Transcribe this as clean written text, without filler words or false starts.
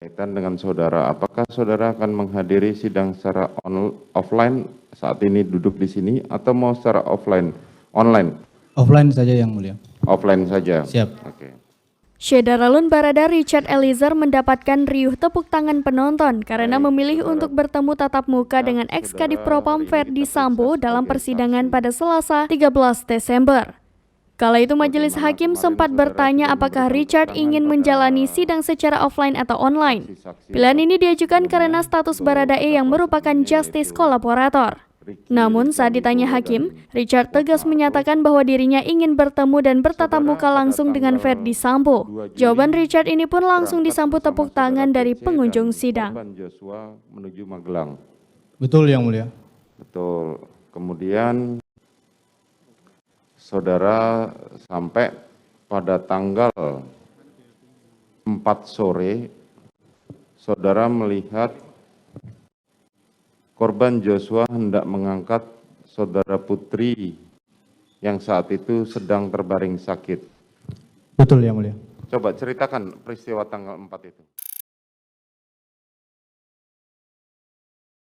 Kaitan dengan saudara, apakah saudara akan menghadiri sidang secara offline saat ini duduk di sini atau mau secara online? Offline saja yang mulia. Offline saja. Siap. Oke. Syederalun Barada Richard Eliezer mendapatkan riuh tepuk tangan penonton karena memilih untuk bertemu tatap muka dengan ex-Kadif Propam Verdi Sambo dalam persidangan pada Selasa 13 Desember. Kala itu majelis hakim sempat bertanya apakah Richard ingin menjalani sidang secara offline atau online. Pilihan ini diajukan karena status Baradae yang merupakan justice kolaborator. Namun saat ditanya hakim, Richard tegas menyatakan bahwa dirinya ingin bertemu dan bertatap muka langsung dengan Verdi Sambo. Jawaban Richard ini pun langsung disambut tepuk tangan dari pengunjung sidang. Joshua menuju Magelang. Betul yang mulia. Betul. Kemudian saudara sampai pada tanggal 4 sore, saudara melihat korban Joshua hendak mengangkat saudara Putri yang saat itu sedang terbaring sakit. Betul yang mulia. Coba ceritakan peristiwa tanggal 4 itu.